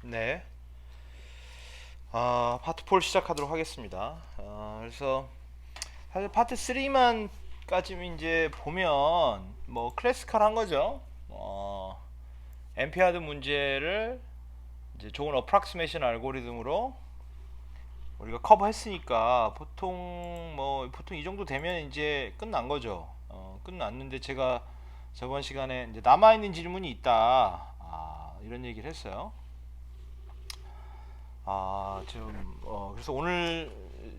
네. 파트 4 시작하도록 하겠습니다. 그래서 사실 파트 3만까지 이제 보면 뭐 클래시컬한 거죠. 엠피아드 문제를 이제 좋은 어프락시메이션 알고리즘으로 우리가 커버했으니까 보통 이 정도 되면 이제 끝난 거죠. 끝났는데 제가 저번 시간에 이제 남아 있는 질문이 있다. 이런 얘기를 했어요. 그래서 오늘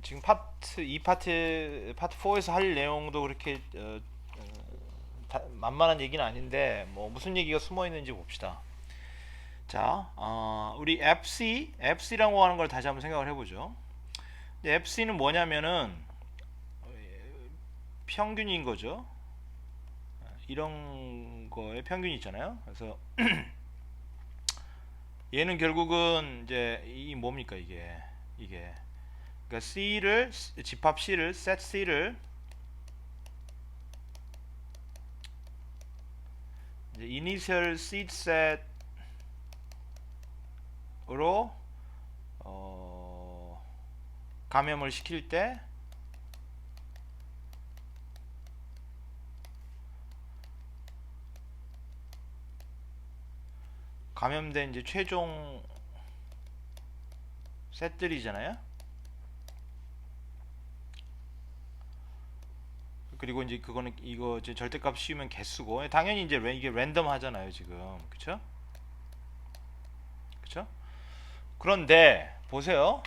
지금 파트 4에서 할 내용도 그렇게 만만한 얘기는 아닌데 뭐 무슨 얘기가 숨어 있는지 봅시다. 자, 우리 FC라고 하는 걸 다시 한번 생각을 해보죠. FC는 뭐냐면은 평균인 거죠. 이런 거에 평균이 있잖아요. 그래서 얘는 결국은 이제 이 뭡니까 이게 그러니까 집합 C를 set C를 이제 initial seed set으로 감염을 시킬 때 감염된 이제 최종 셋들이잖아요. 그리고 이제 그거는 이거 이제 절대값 씌우면 개수고 당연히 이제 이게 랜덤 하잖아요 지금. 그쵸? 그쵸? 그런데 보세요.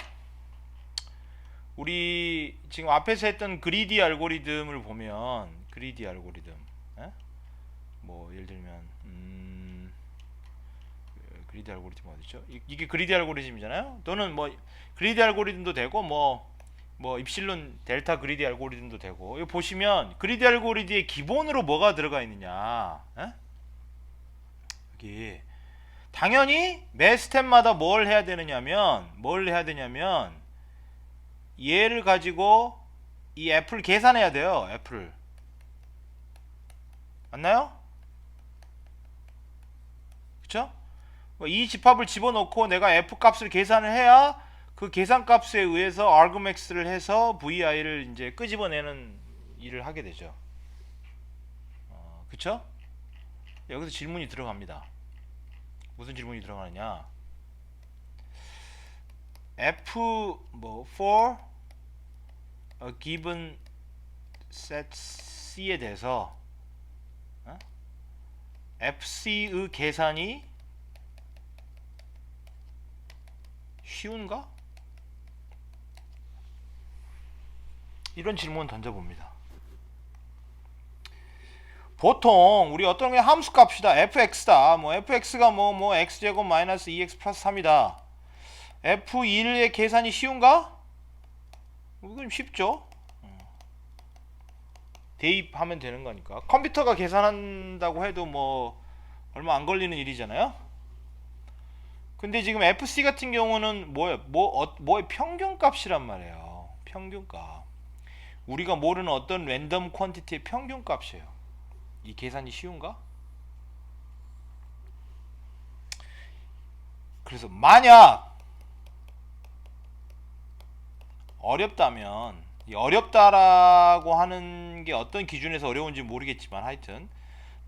우리 지금 앞에서 했던 그리디 알고리즘을 보면 그리디 알고리즘 에? 뭐 예를 들면 그리디 알고리즘 어디죠? 이게 그리디 알고리즘이잖아요. 또는 뭐 그리디 알고리즘도 되고 뭐 입실론 델타 그리디 알고리즘도 되고 이거 보시면 그리디 알고리즘의 기본으로 뭐가 들어가 있느냐 에? 여기 당연히 매 스텝마다 뭘 해야 되냐면 얘를 가지고 이 F를 계산해야 돼요. F를 맞나요? 그쵸? 이 집합을 집어넣고 내가 F 값을 계산을 해야 그 계산 값에 의해서 argmax를 해서 vi를 이제 끄집어내는 일을 하게 되죠. 그쵸? 여기서 질문이 들어갑니다. 무슨 질문이 들어가느냐? F for a given set C에 대해서 FC의 계산이 쉬운가? 이런 질문 던져봅니다. 보통 우리 어떤 게 함수 값이다. fx다. 뭐 fx가 뭐 x제곱 마이너스 2x 플러스 3이다. f1의 계산이 쉬운가? 이건 쉽죠. 대입하면 되는 거니까. 컴퓨터가 계산한다고 해도 뭐 얼마 안 걸리는 일이잖아요. 근데 지금 FC 같은 경우는 뭐의 평균값이란 말이에요. 평균값. 우리가 모르는 어떤 랜덤 퀀티티의 평균값이에요. 이 계산이 쉬운가? 그래서 만약 어렵다면 이 어렵다라고 하는 게 어떤 기준에서 어려운지 모르겠지만 하여튼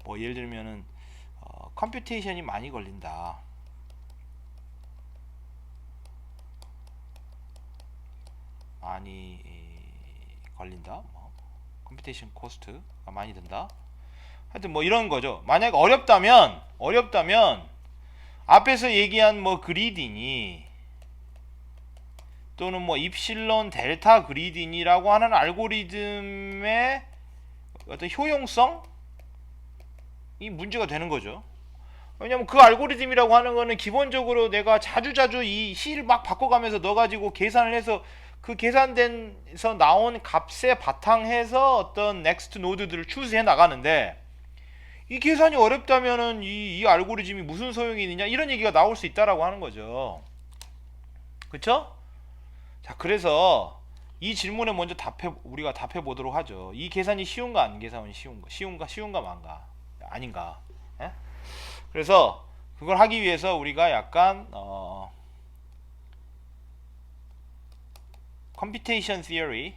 뭐 예를 들면은 컴퓨테이션이 많이 걸린다. 많이 걸린다. 컴퓨테이션 코스트가 많이 든다. 하여튼 뭐 이런 거죠. 만약 어렵다면 앞에서 얘기한 뭐 그리디니 또는 뭐 입실론 델타 그리디니라고 하는 알고리즘의 어떤 효용성이 문제가 되는 거죠. 왜냐면 그 알고리즘이라고 하는 거는 기본적으로 내가 자주자주 이 C를 막 바꿔가면서 넣어가지고 계산을 해서 그 계산된서 나온 값에 바탕해서 어떤 넥스트 노드들을 추스해 나가는데 이 계산이 어렵다면은 이 알고리즘이 무슨 소용이 있느냐 이런 얘기가 나올 수 있다라고 하는 거죠. 그쵸? 자, 그래서 이 질문에 먼저 우리가 답해 보도록 하죠. 이 계산이 쉬운가 안 계산이 쉬운가? 쉬운가 만가? 아닌가? 예? 그래서 그걸 하기 위해서 우리가 약간 컴퓨테이션 티어리,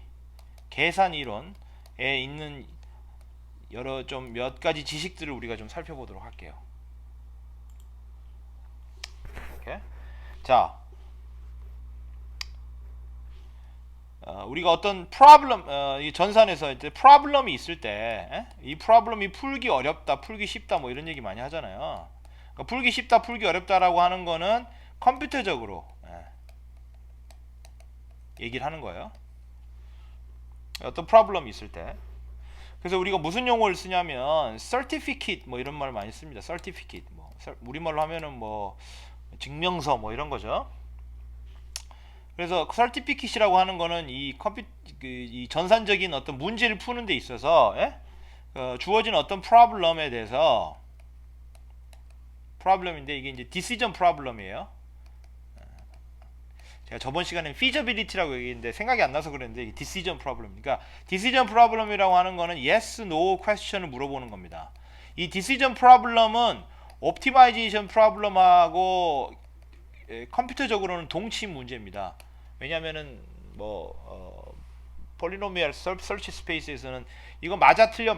계산 이론에 있는 여러 좀 몇 가지 지식들을 우리가 좀 살펴보도록 할게요. 이렇게. 자, 우리가 어떤 프로블럼, 이 전산에서 이제 프로블럼이 있을 때, 이 프로블럼이 풀기 어렵다, 풀기 쉽다, 뭐 이런 얘기 많이 하잖아요. 그러니까 풀기 쉽다, 풀기 어렵다라고 하는 거는 컴퓨터적으로 얘기를 하는 거예요. 어떤 프로블럼이 있을 때. 그래서 우리가 무슨 용어를 쓰냐면 certificate 뭐 이런 말을 많이 씁니다. certificate 뭐 우리말로 하면은 뭐 증명서 뭐 이런 거죠. 그래서 certificate이라고 하는 거는 이 전산적인 어떤 문제를 푸는 데 있어서 주어진 어떤 프로블럼에 대해서 프로블럼인데 이게 이제 decision 프로블럼이에요. 제가 저번 시간에 feasibility라고 얘기했는데 생각이 안 나서 그랬는데 이게 decision problem. 그러니까 decision problem이라고 하는 거는 yes, no question을 물어보는 겁니다. 이 decision problem은 optimization problem하고 컴퓨터적으로는 동치 문제입니다. 왜냐하면은 polynomial search space에서는 이거 맞아 틀려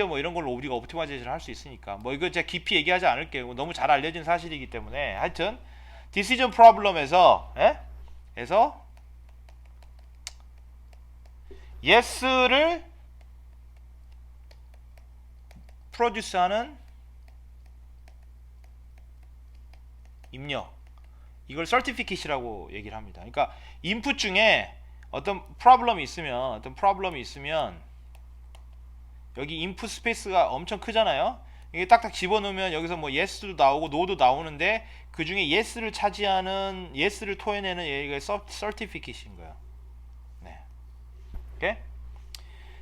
뭐 이런 걸로 우리가 optimization을 할 수 있으니까 뭐 이거 제가 깊이 얘기하지 않을게요. 너무 잘 알려진 사실이기 때문에 하여튼 decision problem에서 yes를 프로듀스하는 입력, 이걸 certificate이라고 얘기를 합니다. 그러니까 인풋 중에 어떤 프로블럼이 있으면 여기 인풋 스페이스가 엄청 크잖아요. 이게 딱딱 집어넣으면 여기서 뭐 yes도 나오고 no도 나오는데 그 중에 yes를 차지하는, yes를 토해내는 얘가 certificate인 거예요. 네. 오케이?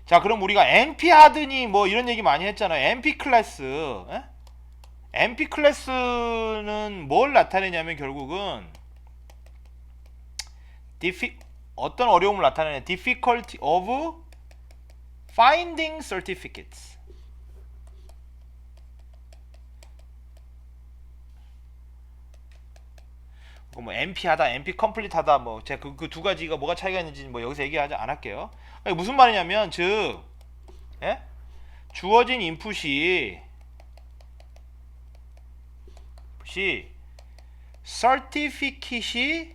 자, 그럼 우리가 NP 하드니 뭐 이런 얘기 많이 했잖아요. NP 클래스. NP 클래스는 뭘 나타내냐면 결국은 어떤 어려움을 나타내냐. difficulty of finding certificates. 뭐 NP하다, NP 컴플리트하다, 뭐 제가 그 두 가지가 뭐가 차이가 있는지 뭐 여기서 얘기하지 안 할게요. 무슨 말이냐면 즉 주어진 인풋이 certificate이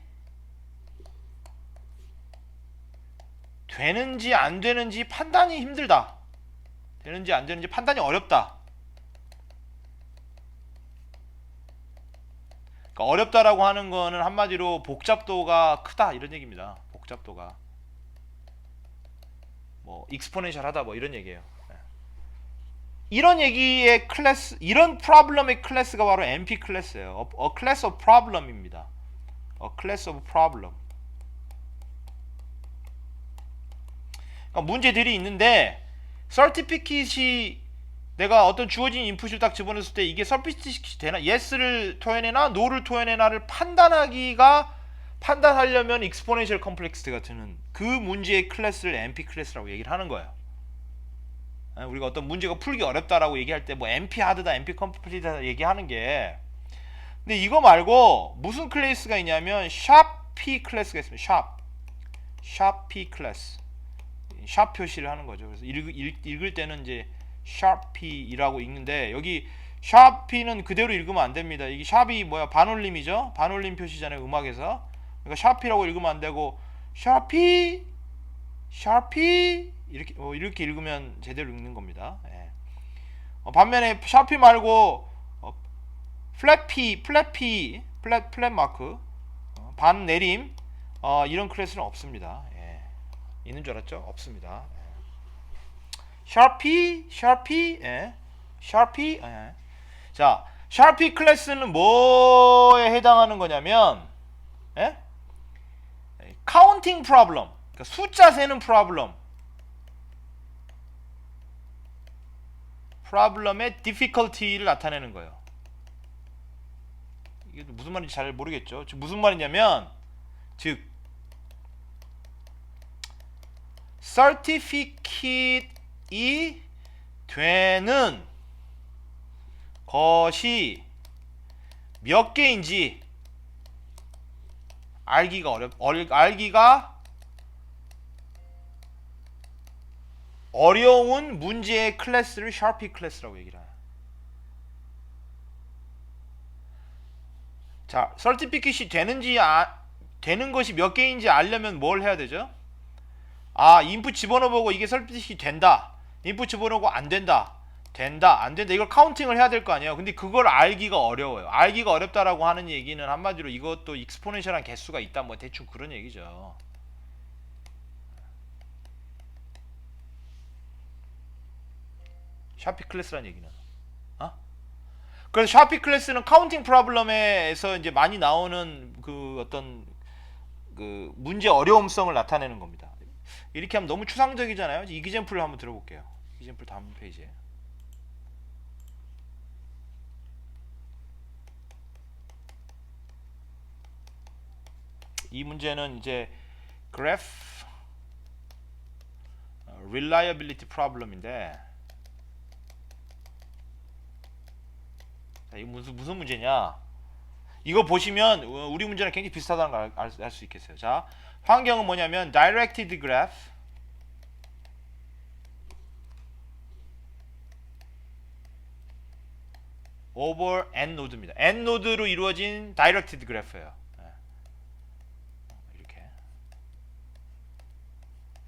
되는지 안 되는지 판단이 힘들다. 되는지 안 되는지 판단이 어렵다. 그러니까 어렵다라고 하는 거는 한마디로 복잡도가 크다 이런 얘기입니다. 복잡도가 뭐 익스포넨셜하다 뭐 이런 얘기예요. 이런 얘기의 클래스, 이런 프로블럼의 클래스가 바로 NP 클래스예요. A class of problem입니다. A class of problem. 그러니까 문제들이 있는데 certificate이 내가 어떤 주어진 인풋을 딱 집어넣었을 때 이게 certificate 되나, yes를 토해내나 no를 토해내나를 판단하려면 exponential complex가 드는 그 문제의 클래스를 NP 클래스라고 얘기를 하는 거예요. 우리가 어떤 문제가 풀기 어렵다라고 얘기할 때 뭐 NP 하드다, NP 컴플리트다 얘기하는 게, 근데 이거 말고 무슨 클래스가 있냐면 sharp P 클래스가 있습니다. sharp P 클래스. sharp 표시를 하는 거죠. 그래서 읽을 때는 이제 sharp P이라고 읽는데 여기 sharp P는 그대로 읽으면 안 됩니다. 이게 sharp이 뭐야? 반올림이죠. 반올림 표시잖아요. 음악에서. 그러니까 sharp P라고 읽으면 안 되고 sharp P 이렇게 읽으면 제대로 읽는 겁니다. 반면에 샤피 말고 플랫 마크, 반 내림 이런 클래스는 없습니다. 있는 줄 알았죠? 없습니다. 샤피. 자, 샤피 클래스는 뭐에 해당하는 거냐면 카운팅 프로블럼, 그러니까 숫자 세는 프로블럼의 difficulty를 나타내는 거예요. 이게 무슨 말인지 잘 모르겠죠. 즉 무슨 말이냐면 즉 certificate이 되는 것이 몇 개인지 알기가 어려운 문제의 클래스를 샤피 클래스라고 얘기를 해요. 자, 설티피킷이 되는 것이 몇 개인지 알려면 뭘 해야 되죠? 인풋 집어넣어보고 이게 설티피킷이 된다. 인풋 집어넣고 안 된다. 된다, 안 된다. 이걸 카운팅을 해야 될 거 아니에요. 근데 그걸 알기가 어려워요. 알기가 어렵다라고 하는 얘기는 한마디로 이것도 익스포넨셜한 개수가 있다. 뭐 대충 그런 얘기죠. 샤피 클래스란 얘기는. 그래서 샤피 클래스는 카운팅 프로블럼에서 이제 많이 나오는 그 어떤 그 문제 어려움성을 나타내는 겁니다. 이렇게 하면 너무 추상적이잖아요. 이기젠플을 한번 들어볼게요. 이기젠플 다음 페이지에. 이 문제는 이제 graph reliability problem인데, 자, 이거 무슨 문제냐? 이거 보시면 우리 문제랑 굉장히 비슷하다는 걸 알 수 있겠어요. 자, 환경은 뭐냐면 directed graph over n 노드입니다. n 노드로 이루어진 directed graph예요.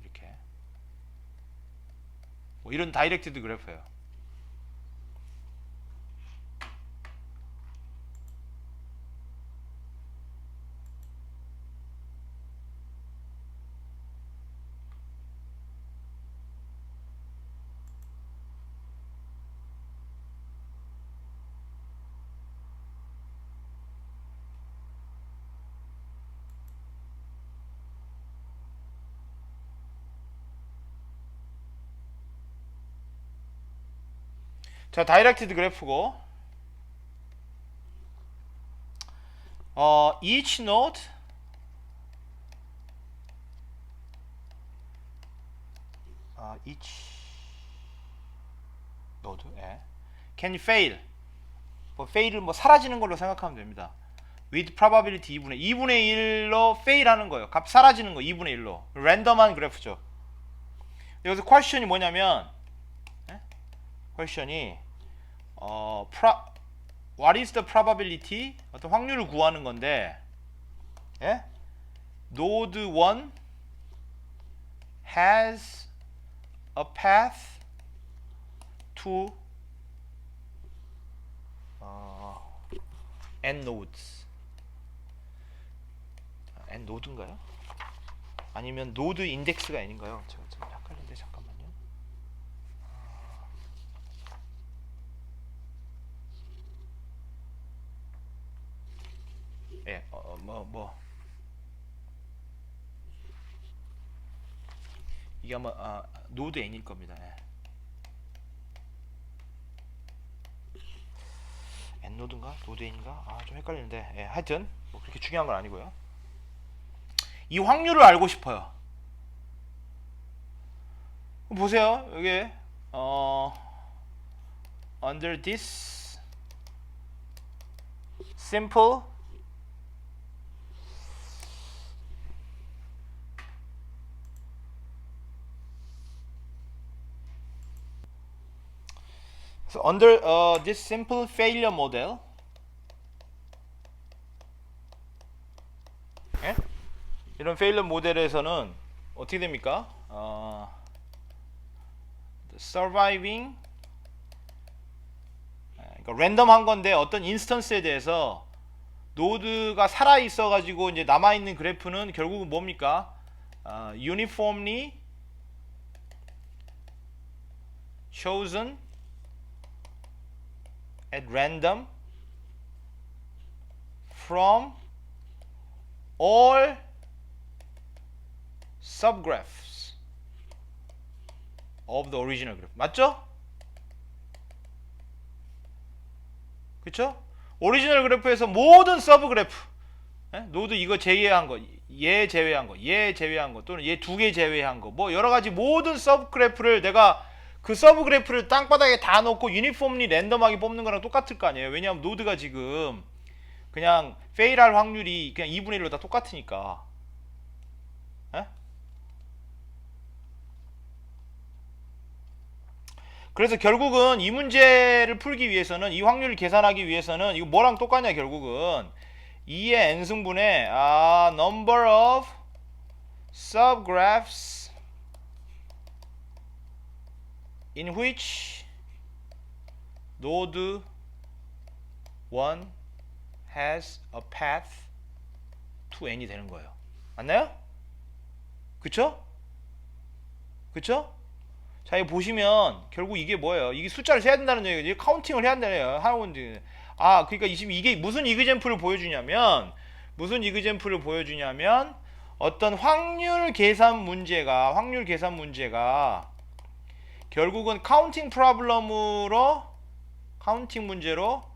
이렇게 뭐 이런 directed graph예요. 자, 다이렉티드 그래프고 each node each node can fail. fail을 사라지는 걸로 생각하면 됩니다. with probability 2분의 1로 fail 하는 거예요. 값 사라지는 거 2분의 1로. 랜덤한 그래프죠. 여기서 question이 뭐냐면 question이 what is the probability? 어떤 확률을 구하는 건데, node 1 has a path to n nodes. n node인가요? 아니면 노드 인덱스가 n인가요? 제가 좀 헷갈린데 잠깐만요. 이게 아마 노드 n일 겁니다. n 노드인가? 노드 n인가? 좀 헷갈리는데, 하여튼 뭐 그렇게 중요한 건 아니고요. 이 확률을 알고 싶어요. 보세요. 여기 under this simple So under this simple failure model, 이런 failure 모델에서는 어떻게 됩니까? surviving, 그러니까 랜덤한 건데 어떤 인스턴스에 대해서 노드가 살아 있어 가지고 이제 남아 있는 그래프는 결국은 뭡니까? uniformly chosen at random from all subgraphs of the original graph. 맞죠? 그쵸? 오리지널 그래프에서 모든 서브 그래프, 노드 이거 제외한 거, 얘 제외한 거, 얘 제외한 거, 또는 얘 두 개 제외한 거, 뭐 여러 가지 모든 서브 그래프를 내가 그 서브 그래프를 땅바닥에 다 놓고 유니폼리 랜덤하게 뽑는 거랑 똑같을 거 아니에요. 왜냐하면 노드가 지금 그냥 페일할 확률이 그냥 2분의 1로 다 똑같으니까. 에? 그래서 결국은 이 문제를 풀기 위해서는, 이 확률을 계산하기 위해서는 이거 뭐랑 똑같냐, 결국은 2의 n승분의 number of subgraphs in which node 1 has a path to n이 되는 거예요. 맞나요? 그쵸? 그쵸? 자, 이거 보시면 결국 이게 뭐예요? 이게 숫자를 세야 된다는 얘기죠. 카운팅을 해야 된다는 얘기예요. 그러니까 지금 이게 무슨 이그젬플을 보여주냐면, 어떤 확률 계산 문제가 결국은 카운팅 문제로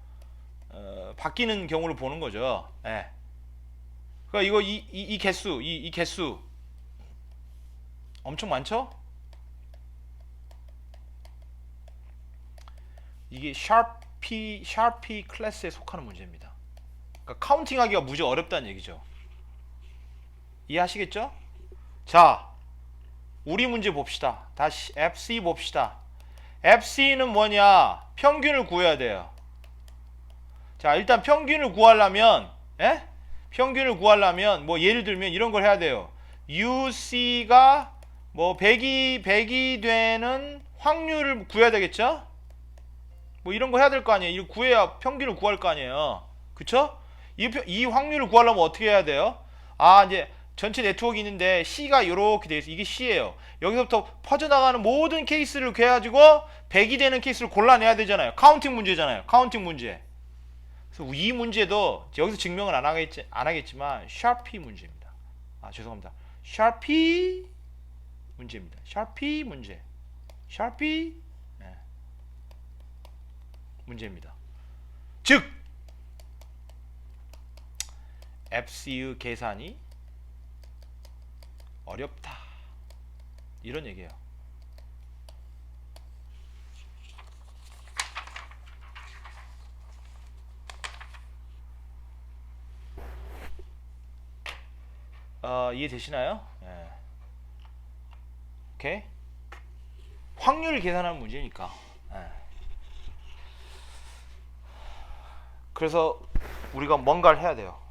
바뀌는 경우를 보는 거죠. 예. 그러니까 이 개수 엄청 많죠? 이게 샤피 클래스에 속하는 문제입니다. 그러니까 카운팅하기가 무지 어렵다는 얘기죠. 이해하시겠죠? 자, 우리 문제 봅시다. 다시 FC 봅시다. FC는 뭐냐? 평균을 구해야 돼요. 자, 일단 평균을 구하려면 뭐 예를 들면 이런 걸 해야 돼요. UC가 뭐 100이 되는 확률을 구해야 되겠죠? 뭐 이런 거 해야 될 거 아니에요. 이거 구해야 평균을 구할 거 아니에요. 그쵸? 이 확률을 구하려면 어떻게 해야 돼요? 이제 전체 네트워크 있는데 C가 이렇게 돼 있어. 이게 C예요. 여기서부터 퍼져나가는 모든 케이스를 구해가지고 100이 되는 케이스를 골라내야 되잖아요. 카운팅 문제잖아요. 카운팅 문제. 그래서 이 문제도 여기서 증명은 안 하겠지만 샤피 문제입니다. 죄송합니다. 샤피 문제입니다. 샤피 문제. 샤피 문제입니다. 즉 FC의 계산이 어렵다, 이런 얘기예요. 이해되시나요? 오케이. 확률을 계산하는 문제니까. 그래서 우리가 뭔가를 해야 돼요.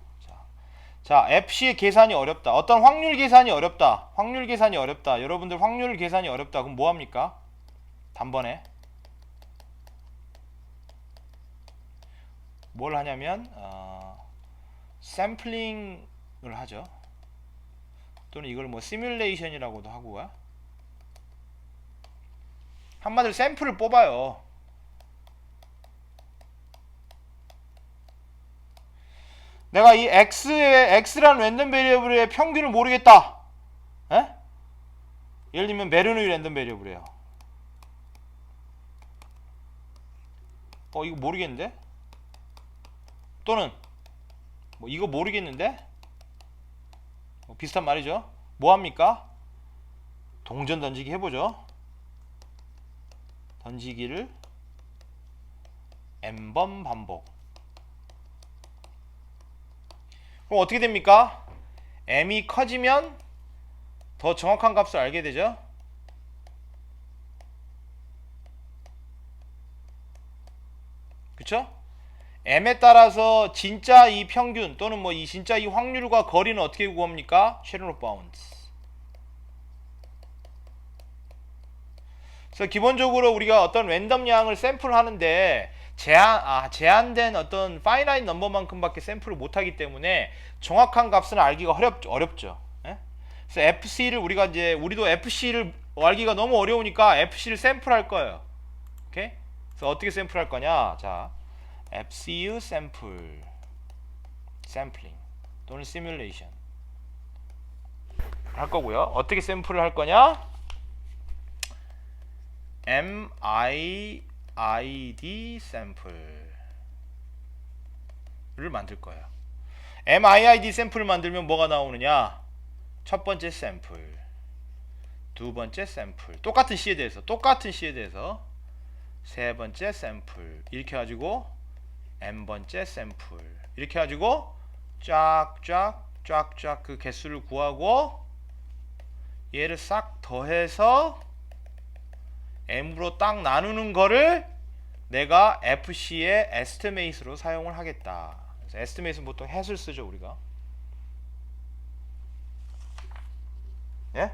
자, FC의 계산이 어렵다. 어떤 확률 계산이 어렵다. 여러분들 확률 계산이 어렵다. 그럼 뭐 합니까? 단번에 뭘 하냐면 샘플링을 하죠. 또는 이걸 뭐 시뮬레이션이라고도 하고요. 한마디로 샘플을 뽑아요. 내가 이 x라는 랜덤 베리어블의 평균을 모르겠다. 예를 들면 메르누이 랜덤 베리어블이에요. 이거 모르겠는데? 또는 뭐 이거 모르겠는데? 비슷한 말이죠. 뭐 합니까? 동전 던지기 해보죠. 던지기를 n번 반복. 그럼 어떻게 됩니까? m이 커지면 더 정확한 값을 알게 되죠. 그쵸? m에 따라서 진짜 이 평균 또는 뭐 이 진짜 이 확률과 거리는 어떻게 구합니까? 쉐르노프 바운드. 그래서 기본적으로 우리가 어떤 랜덤 양을 샘플 하는데 제한된 어떤 파이나이트 넘버만큼밖에 샘플을 못하기 때문에 정확한 값은 알기가 어렵죠. 그래서 FC를 우리도 FC를 알기가 너무 어려우니까 FC를 샘플할 거예요. 오케이? 그래서 어떻게 샘플할 거냐? 자, FC의 샘플링 또는 시뮬레이션 할 거고요. 어떻게 샘플을 할 거냐? MIID 샘플을 만들 거예요. MIID 샘플을 만들면 뭐가 나오느냐? 첫 번째 샘플, 두 번째 샘플, 똑같은 C에 대해서 세 번째 샘플, 이렇게 가지고 N번째 샘플, 이렇게 해가지고 쫙쫙 그 개수를 구하고 얘를 싹 더해서 m으로 딱 나누는 거를 내가 FC의 estimate로 사용을 하겠다. 그래서 estimate는 보통 hat을 쓰죠 우리가. 예?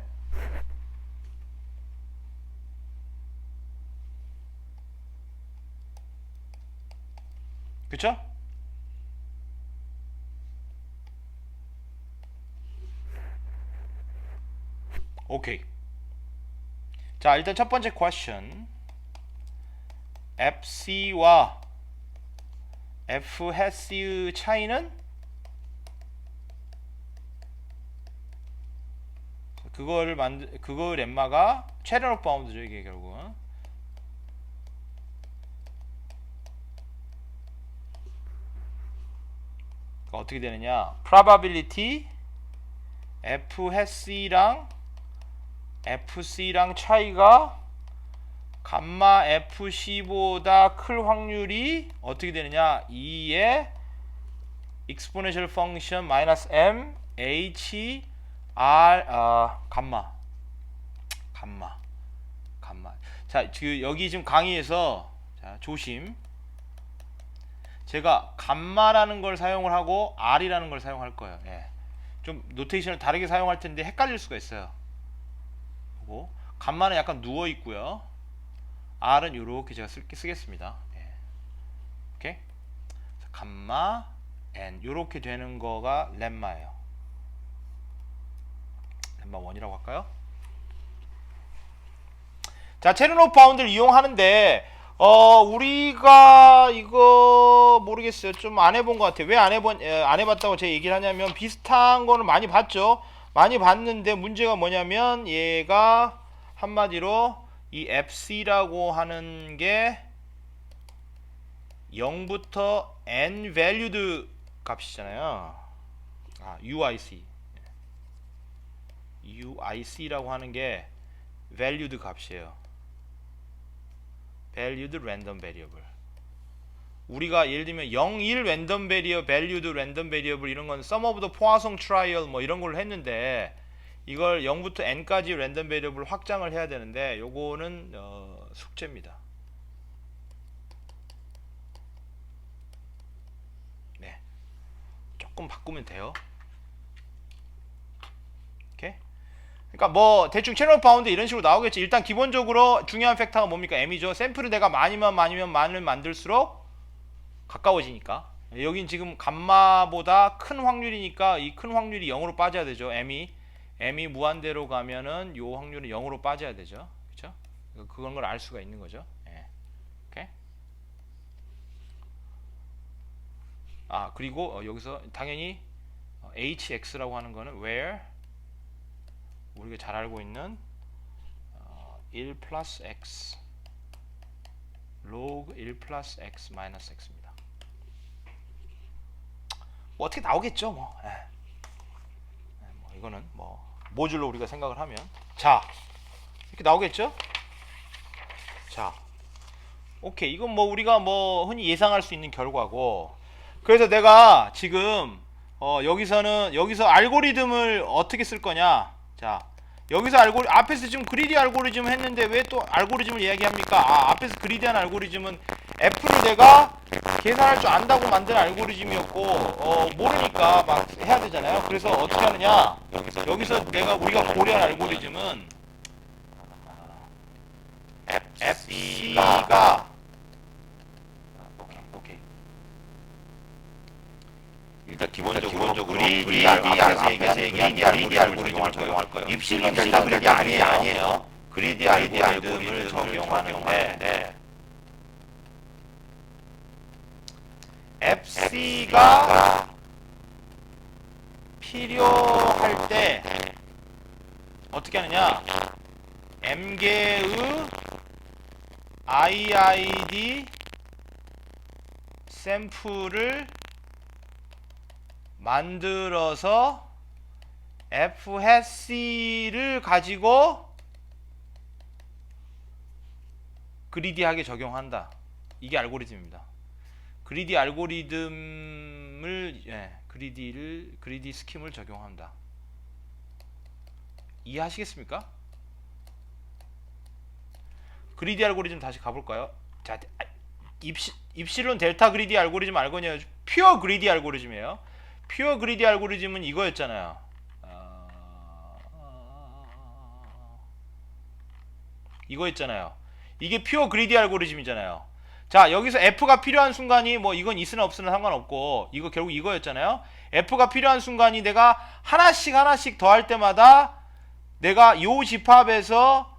그쵸? 오케이. 자, 일단 첫 번째 question. FC와 FHC의 차이는 그거 렘마가 체른 오브 바운드죠, 이게 결국은. 그러니까 어떻게 되느냐? probability FHC랑 FC랑 차이가 감마 FC보다 클 확률이 어떻게 되느냐? 2의 exponential function minus m h r 감마. 자, 여기 지금 강의에서 자, 조심. 제가 감마라는 걸 사용을 하고 r이라는 걸 사용할 거예요. 예. 좀 노테이션을 다르게 사용할 텐데 헷갈릴 수가 있어요. 그리고 감마는 약간 누워 있고요. r은 이렇게 제가 쓰겠습니다. 예. 오케이. 감마 n 이렇게 되는 거가 렘마예요. 렘마 1이라고 할까요? 자, 체른 오브 바운드를 이용하는데 우리가 이거 모르겠어요. 좀 안 해본 것 같아요. 왜 안 해봤다고 제가 얘기를 하냐면 비슷한 거는 많이 봤죠. 많이 봤는데 문제가 뭐냐면 얘가 한마디로 이 fc라고 하는 게 0부터 n valued 값이잖아요. UIC라고 하는 게 valued 값이에요. valued random variable. 우리가 예를 들면 0, 1 랜덤 베리어, valued 랜덤 베리어블 이런 건 sum of the 포화성 트라이얼 뭐 이런 걸로 했는데 이걸 0부터 n까지 랜덤 베리어블 확장을 해야 되는데 요거는 숙제입니다. 네. 조금 바꾸면 돼요. 오케이? 그러니까 뭐 대충 체른 바운드 이런 식으로 나오겠지. 일단 기본적으로 중요한 팩터가 뭡니까? m이죠. 샘플을 내가 많으면 만들수록 가까워지니까. 여긴 지금 감마보다 큰 확률이니까 이 큰 확률이 0으로 빠져야 되죠. m이 무한대로 가면은 요 확률은 0으로 빠져야 되죠. 그렇죠? 그런 걸 알 수가 있는 거죠. 예. 오케이? 그리고 여기서 당연히 hx라고 하는 거는 where 우리가 잘 알고 있는 1 플러스 x log 1 플러스 x 마이너스 x입니다. 뭐 어떻게 나오겠죠, 뭐. 뭐 이거는 뭐 모듈로 우리가 생각을 하면 자 이렇게 나오겠죠. 자, 오케이. 이건 뭐 우리가 뭐 흔히 예상할 수 있는 결과고. 그래서 내가 지금 여기서 알고리즘을 어떻게 쓸 거냐. 자, 여기서 앞에서 지금 그리디 알고리즘 했는데 왜 또 알고리즘을 이야기합니까? 앞에서 그리디한 알고리즘은 F를 내가 계산할 줄 안다고 만든 알고리즘이었고 모르니까 막 해야 되잖아요. 그래서 어떻게 하느냐? 여기서 우리가 고려한 알고리즘은 FC가 오케이. 일단 기본적으로 그리디 알고리즘을 적용할 거예요. 입식은 델타 그리디 아니에요. 그리디 알고리즘을 적용하는데 FC가 필요할 때 어떻게 하느냐? m개의 IID 샘플을 만들어서 FHC를 가지고 그리디하게 적용한다. 이게 알고리즘입니다. 그리디 알고리즘을 그리디 스킴을 적용한다. 이해하시겠습니까? 그리디 알고리즘 다시 가볼까요? 자, 입실론 델타 그리디 알고리즘 알거든요. 퓨어 그리디 알고리즘이에요. 퓨어 그리디 알고리즘은 이거였잖아요. 이거였잖아요. 이게 퓨어 그리디 알고리즘이잖아요. 자, 여기서 F가 필요한 순간이 뭐 이건 있으나 없으나 상관없고 이거 결국 이거였잖아요. F가 필요한 순간이 내가 하나씩 더 할 때마다 내가 요 집합에서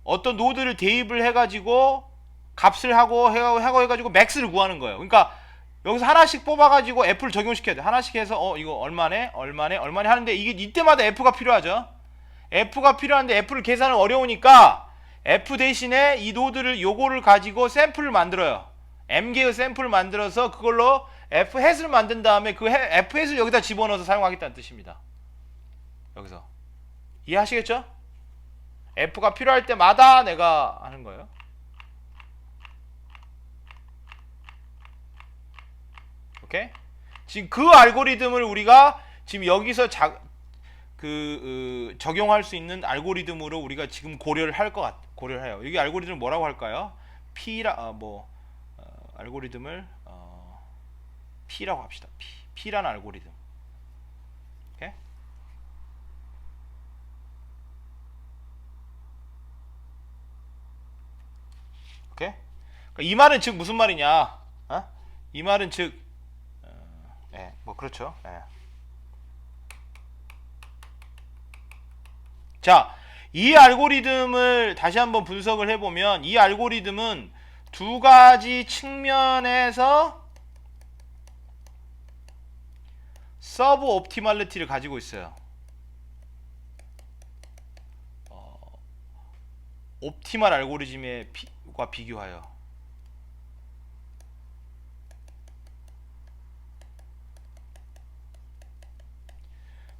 어떤 노드를 대입을 해가지고 값을 하고 해가지고 맥스를 구하는 거예요. 그러니까 여기서 하나씩 뽑아가지고 F를 적용시켜야 돼. 하나씩 해서 이거 얼마네 하는데 이게 이때마다 F가 필요하죠. F가 필요한데 F를 계산은 어려우니까 F 대신에 이 노드를 요거를 가지고 샘플을 만들어요. M개의 샘플을 만들어서 그걸로 F 햇을 만든 다음에 그 F 햇을 여기다 집어넣어서 사용하겠다는 뜻입니다. 여기서 이해하시겠죠? F가 필요할 때마다 내가 하는 거예요. 오케이? 지금 그 알고리즘을 우리가 지금 여기서 적용할 수 있는 알고리즘으로 우리가 지금 고려를 해요. 여기 알고리즘을 뭐라고 할까요? 알고리즘을 P라고 합시다. P라는 알고리즘. 오케이? 오케이? 그러니까 이 말은 즉 무슨 말이냐? 이 말은 즉 뭐 그렇죠. 자, 이 알고리즘을 다시 한번 분석을 해보면 이 알고리즘은 두 가지 측면에서 서브 옵티멀리티를 가지고 있어요. 옵티멀 알고리즘과 비교하여.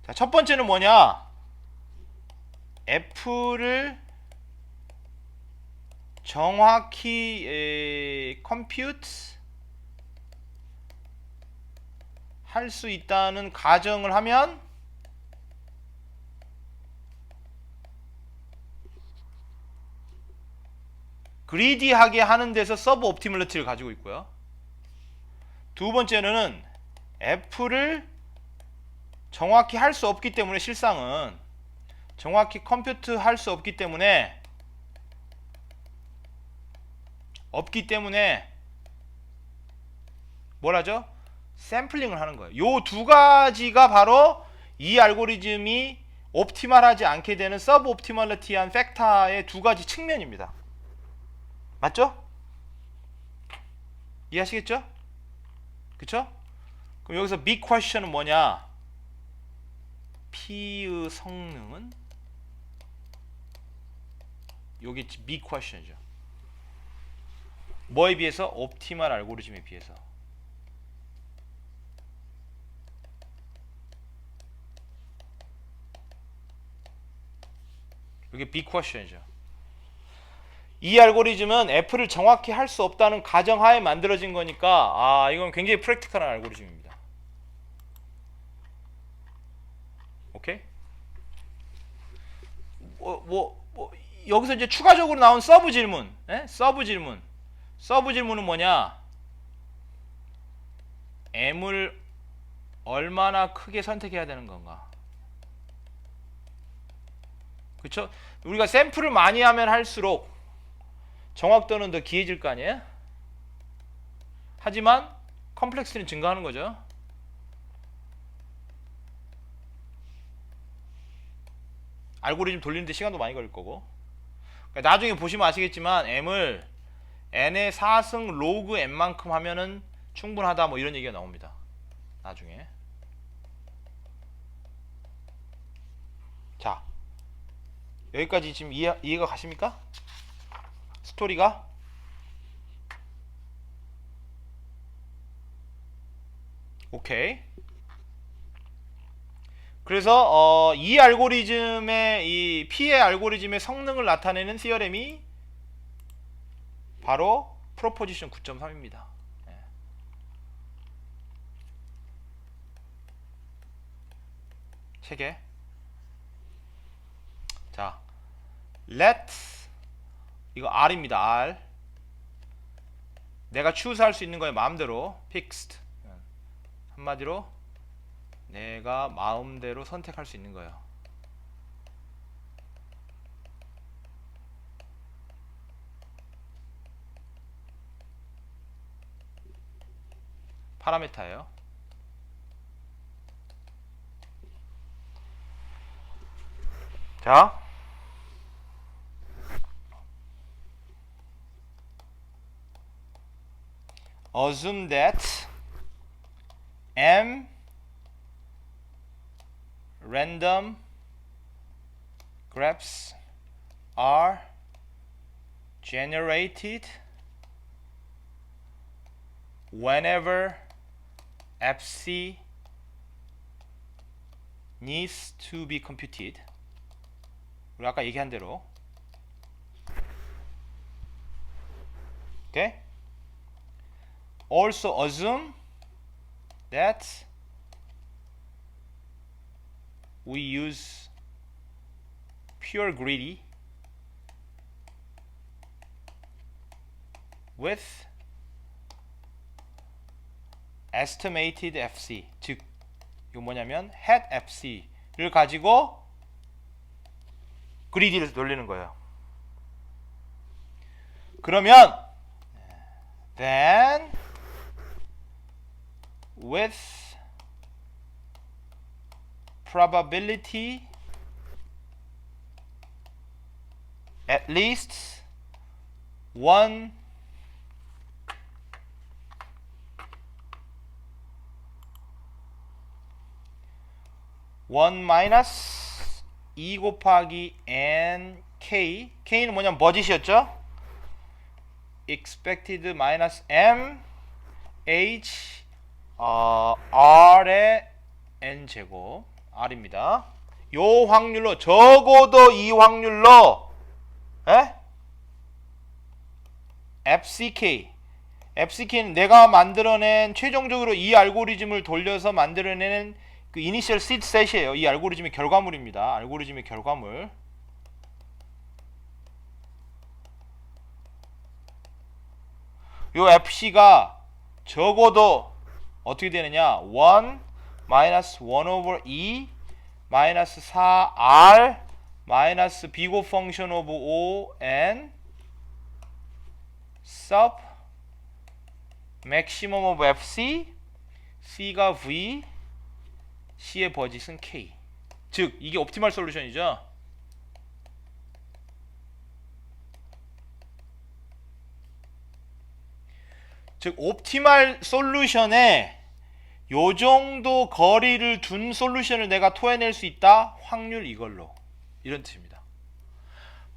자, 첫 번째는 뭐냐? F를 정확히 컴퓨트 할 수 있다는 가정을 하면 그리디하게 하는 데서 서브 옵티멀리티를 가지고 있고요. 두 번째는 F를 정확히 할 수 없기 때문에 실상은 정확히 컴퓨트 할 수 없기 때문에 뭐라죠? 샘플링을 하는 거예요. 요 두 가지가 바로 이 알고리즘이 옵티멀하지 않게 되는 서브 옵티멀리티한 팩터의 두 가지 측면입니다. 맞죠? 이해하시겠죠? 그쵸? 그럼 여기서 big question은 뭐냐? P의 성능은 요게 big question이죠. 뭐에 비해서? 옵티멀 알고리즘에 비해서. 이게 big question이죠. 이 알고리즘은 F를 정확히 할 수 없다는 가정하에 만들어진 거니까 이건 굉장히 프랙티컬한 알고리즘입니다. 오케이? 여기서 이제 추가적으로 나온 서브 질문. 서브 질문은 뭐냐? M을 얼마나 크게 선택해야 되는 건가? 그쵸? 우리가 샘플을 많이 하면 할수록 정확도는 더 기해질 거 아니에요? 하지만 컴플렉시티는 증가하는 거죠. 알고리즘 돌리는데 시간도 많이 걸릴 거고. 그러니까 나중에 보시면 아시겠지만 M을 N의 4승 로그 N만큼 하면은 충분하다 뭐 이런 얘기가 나옵니다. 나중에. 자, 여기까지 지금 이해가 가십니까? 스토리가? 오케이. 그래서 이 알고리즘의 이 P의 알고리즘의 성능을 나타내는 시어렘이 바로 프로포지션 9.3입니다. 3개. 자, let 이거 R입니다. R. 내가 choose 할 수 있는 거에 마음대로 fixed. 한마디로 내가 마음대로 선택할 수 있는 거예요. 파라미터예요. 자, assume that m random graphs are generated whenever fc needs to be computed. 우리 아까 얘기한 대로. Okay? Also assume that we use pure greedy with estimated FC. 즉 이거 뭐냐면 hat FC를 가지고 greedy를 돌리는 거예요. 그러면 then with probability at least one minus 2 곱하기 n k. k는 뭐냐면 버짓이었죠? expected minus m h r의 n 제곱 r입니다. 요 확률로 적어도 이 확률로 FCK는 내가 만들어낸 최종적으로 이 알고리즘을 돌려서 만들어내는 그 이니셜 시드 셋이에요. 이 알고리즘의 결과물입니다. 알고리즘의 결과물. 요 FC가 적어도 어떻게 되느냐? 1 마이너스 1 over 2 마이너스 4R 마이너스 비고 펑션 오브 O N sub maximum of FC C가 V C의 버짓은 K. 즉 이게 옵티멀 솔루션이죠. 즉 옵티멀 솔루션에 요 정도 거리를 둔 솔루션을 내가 토해낼 수 있다. 확률 이걸로. 이런 뜻입니다.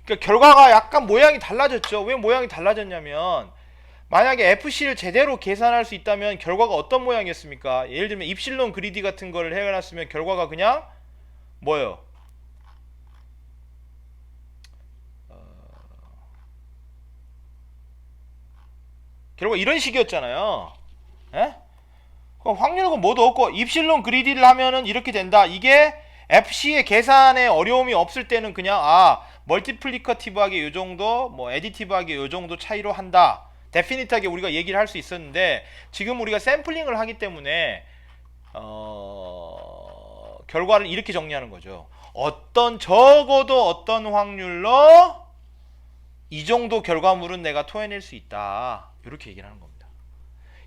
그러니까 결과가 약간 모양이 달라졌죠. 왜 모양이 달라졌냐면 만약에 FC를 제대로 계산할 수 있다면 결과가 어떤 모양이었습니까? 예를 들면 입실론 그리디 같은 거를 해놨으면 결과가 그냥 뭐예요? 결과 이런 식이었잖아요. 에? 그럼 확률은 뭐도 없고 입실론 그리디를 하면은 이렇게 된다. 이게 FC의 계산에 어려움이 없을 때는 그냥 멀티플리커티브하게 요 정도, 뭐 에디티브하게 요 정도 차이로 한다. 데피니트하게 우리가 얘기를 할 수 있었는데 지금 우리가 샘플링을 하기 때문에 결과를 이렇게 정리하는 거죠. 적어도 어떤 확률로 이 정도 결과물은 내가 토해낼 수 있다. 이렇게 얘기를 하는 겁니다.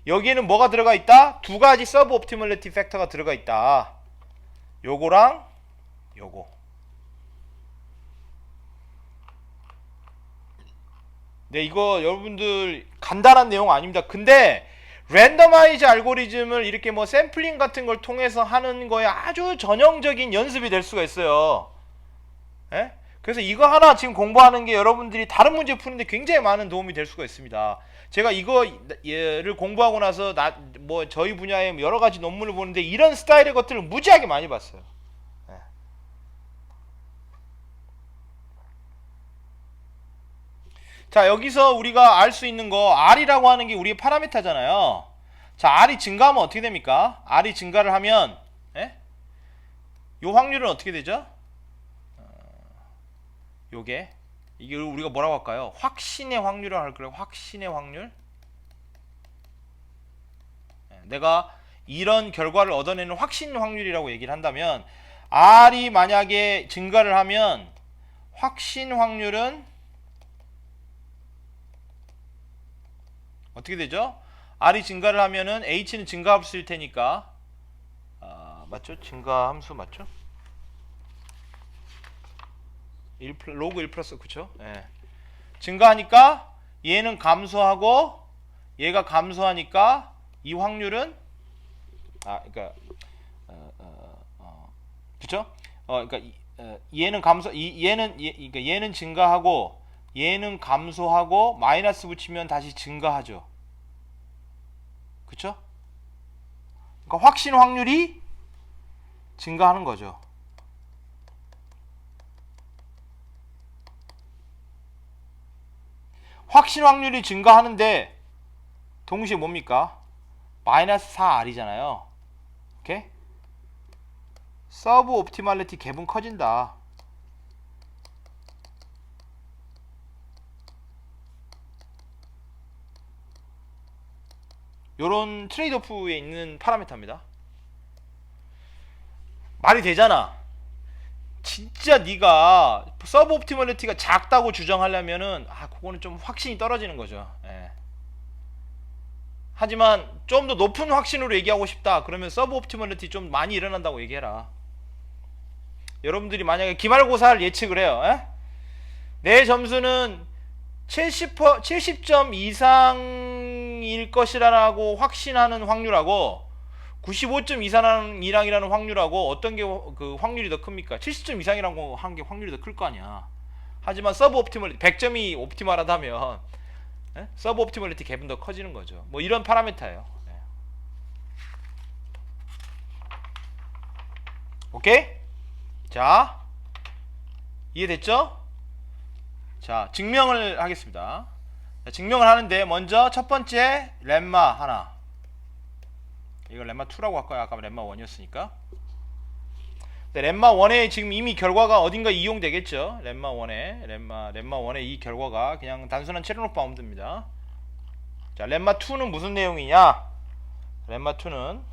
여기에는 뭐가 들어가 있다? 두 가지 서브 옵티멀리티 팩터가 들어가 있다. 요거랑 요거. 네, 이거 여러분들 간단한 내용 아닙니다. 근데 랜더마이즈 알고리즘을 이렇게 뭐 샘플링 같은 걸 통해서 하는 거에 아주 전형적인 연습이 될 수가 있어요. 예? 그래서 이거 하나 지금 공부하는 게 여러분들이 다른 문제 푸는데 굉장히 많은 도움이 될 수가 있습니다. 제가 이거를 공부하고 나서 뭐 저희 분야의 여러 가지 논문을 보는데 이런 스타일의 것들을 무지하게 많이 봤어요. 예. 자, 여기서 우리가 알 수 있는 거 R이라고 하는 게 우리의 파라미터잖아요. 자, R이 증가하면 어떻게 됩니까? R이 증가를 하면 요 확률은 어떻게 되죠? 이게 우리가 뭐라고 할까요? 확신의 확률이라고 할까요? 확신의 확률. 내가 이런 결과를 얻어내는 확신 확률이라고 얘기를 한다면, R이 만약에 증가를 하면 확신 확률은 어떻게 되죠? R이 증가를 하면은 H는 증가함수일 테니까, 맞죠? 증가함수 맞죠? 로그 1 플러스, 그쵸? 예. 증가하니까 얘는 감소하고 얘가 감소하니까 이 확률은 그러니까 그쵸? 그러니까 얘는 그러니까 얘는 증가하고 얘는 감소하고 마이너스 붙이면 다시 증가하죠. 그쵸? 그러니까 확신 확률이 증가하는 거죠. 확신 확률이 증가하는데 동시에 뭡니까? 마이너스 4R이잖아요. 오케이? 서브 옵티멀리티 갭은 커진다. 요런 트레이드오프에 있는 파라미터입니다. 말이 되잖아. 진짜 네가 서브 옵티멀리티가 작다고 주장하려면은 그거는 좀 확신이 떨어지는 거죠. 예. 하지만 좀 더 높은 확신으로 얘기하고 싶다 그러면 서브 옵티멀리티 좀 많이 일어난다고 얘기해라. 여러분들이 만약에 기말고사를 예측을 해요. 에? 내 점수는 70점 이상일 것이라고 확신하는 확률하고 95점 이상이라는 확률하고 어떤 게 그 확률이 더 큽니까? 70점 이상이라고 한 게 확률이 더 클 거 아니야. 하지만 서브 옵티멀리티 100점이 옵티멀하다면 서브 옵티멀리티 갭은 더 커지는 거죠. 뭐 이런 파라미터예요. 오케이? 자, 이해됐죠? 자, 증명을 하겠습니다. 자, 증명을 하는데 먼저 첫 번째 렘마 하나. 이걸 렘마 2라고 할까요? 아까 렘마 1이었으니까. 렘마 1에 지금 이미 결과가 어딘가 이용되겠죠. 렘마 1에 렘마 1의 이 결과가 그냥 단순한 체르노프 바운드입니다. 자, 렘마 2는 무슨 내용이냐? 렘마 2는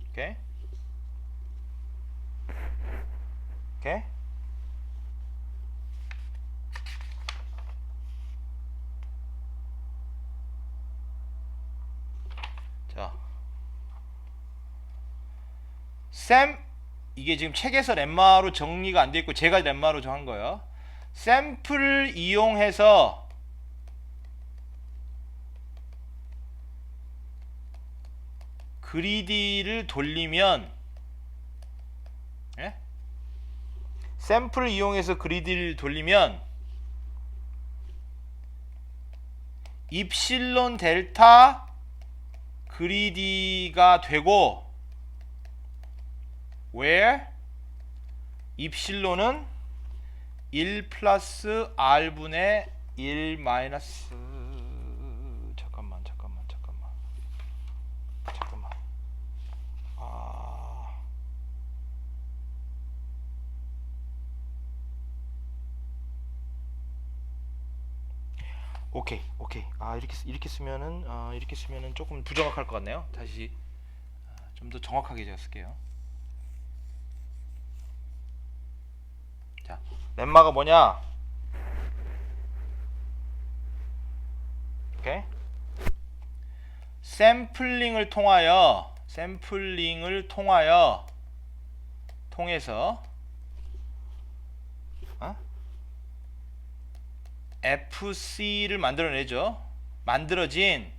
오케이. 자, 이게 지금 책에서 렘마로 정리가 안 돼 있고 제가 렘마로 정한 거예요. 샘플을 이용해서 그리디를 돌리면, 샘플을 이용해서 그리디를 돌리면 입실론 델타 그리디가 되고, where 입실론은 1 플러스 r분의 1 마이너스 잠깐만 오케이. 이렇게 쓰면은 조금 부정확할 것 같네요. 다시 좀 더 정확하게 제가 쓸게요. 자, 렘마가 뭐냐? 오케이. 샘플링을 통해서 FC를 만들어내죠. 만들어진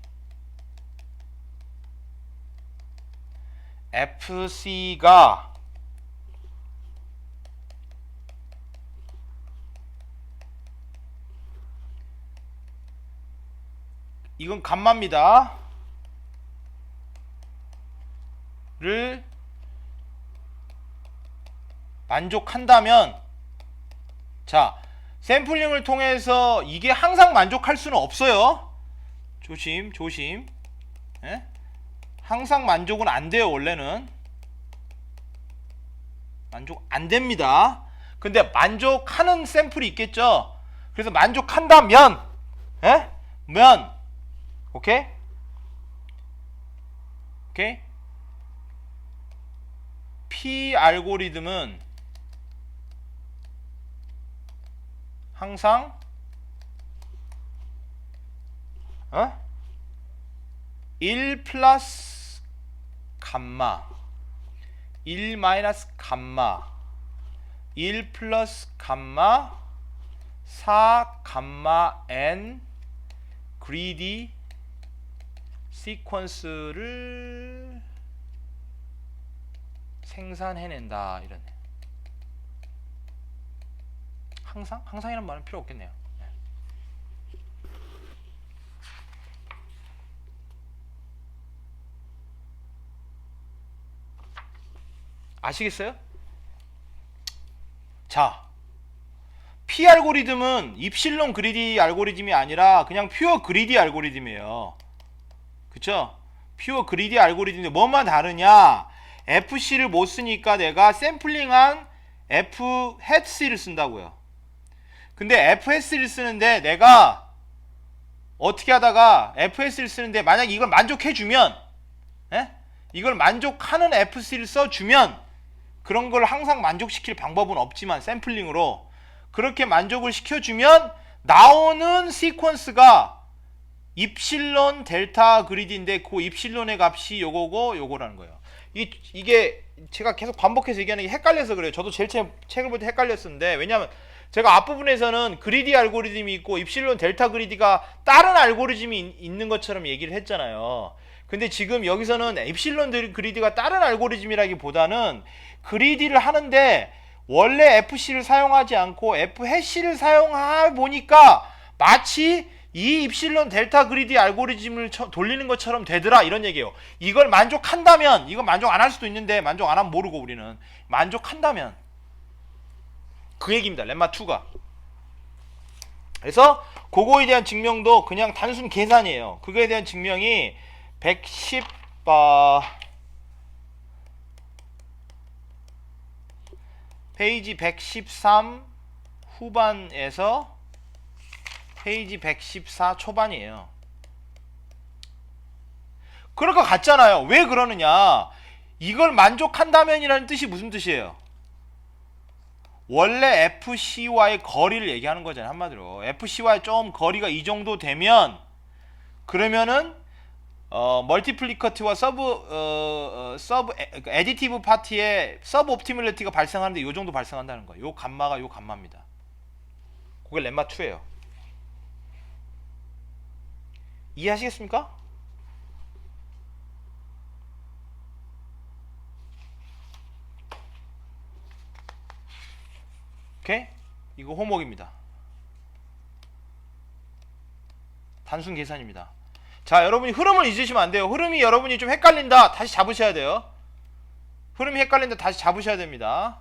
FC가 이건 감마입니다. 를 만족한다면, 자, 샘플링을 통해서 이게 항상 만족할 수는 없어요. 조심. 항상 만족은 안 돼요. 원래는 만족 안 됩니다. 근데 만족하는 샘플이 있겠죠. 그래서 만족한다면 오케이? 오케이? P 알고리즘은 항상 1 플러스 감마 1 마이너스 감마 1 플러스 감마 4 감마 n greedy 시퀀스를 생산해낸다. 이런 항상이란 말은 필요 없겠네요. 네. 아시겠어요? 자, P 알고리즘은 입실론 그리디 알고리즘이 아니라 그냥 퓨어 그리디 알고리즘이에요. 그쵸? 퓨어 그리디 알고리즘인데 뭐만 다르냐? FC를 못 쓰니까 내가 샘플링한 F 햇C를 쓴다고요. 근데 FS를 쓰는데 내가 어떻게 하다가 FS를 쓰는데 만약 이걸 만족해주면 이걸 만족하는 FC를 써주면 그런 걸 항상 만족시킬 방법은 없지만 샘플링으로 그렇게 만족을 시켜주면 나오는 시퀀스가 입실론 델타 그리드인데 그 입실론의 값이 요거고 요거라는 거예요. 이게 제가 계속 반복해서 얘기하는 게 헷갈려서 그래요. 저도 제일 책을 볼 때 헷갈렸었는데 왜냐면 제가 앞부분에서는 그리디 알고리즘이 있고 입실론 델타 그리디가 다른 알고리즘이 있는 것처럼 얘기를 했잖아요. 근데 지금 여기서는 입실론 그리디가 다른 알고리즘이라기보다는 그리디를 하는데 원래 FC를 사용하지 않고 F 해시를 사용하 보니까 마치 이 입실론 델타 그리디 알고리즘을 돌리는 것처럼 되더라 이런 얘기예요. 이걸 만족한다면 이거 만족 안 할 수도 있는데 만족 안 하면 모르고 우리는 만족한다면 그 얘기입니다. 렘마 2가. 그래서 그거에 대한 증명도 그냥 단순 계산이에요. 그거에 대한 증명이 110 페이지 113 후반에서 페이지 114 초반이에요. 그럴 것 같잖아요. 왜 그러느냐? 이걸 만족한다면이라는 뜻이 무슨 뜻이에요? 원래 FC와의 거리를 얘기하는 거잖아요. 한마디로 FC와의 좀 거리가 이 정도 되면 그러면은 멀티플리커트와 서브 에디티브 파티에 서브 옵티멀리티가 발생하는데 이 정도 발생한다는 거예요. 요 감마가 요 감마입니다. 그게 렘마 2예요. 이해하시겠습니까? 오케이? 이거 호목입니다. 단순 계산입니다. 자, 여러분이 흐름을 잊으시면 안 돼요. 흐름이 여러분이 좀 헷갈린다. 다시 잡으셔야 돼요. 흐름이 헷갈린다. 다시 잡으셔야 됩니다.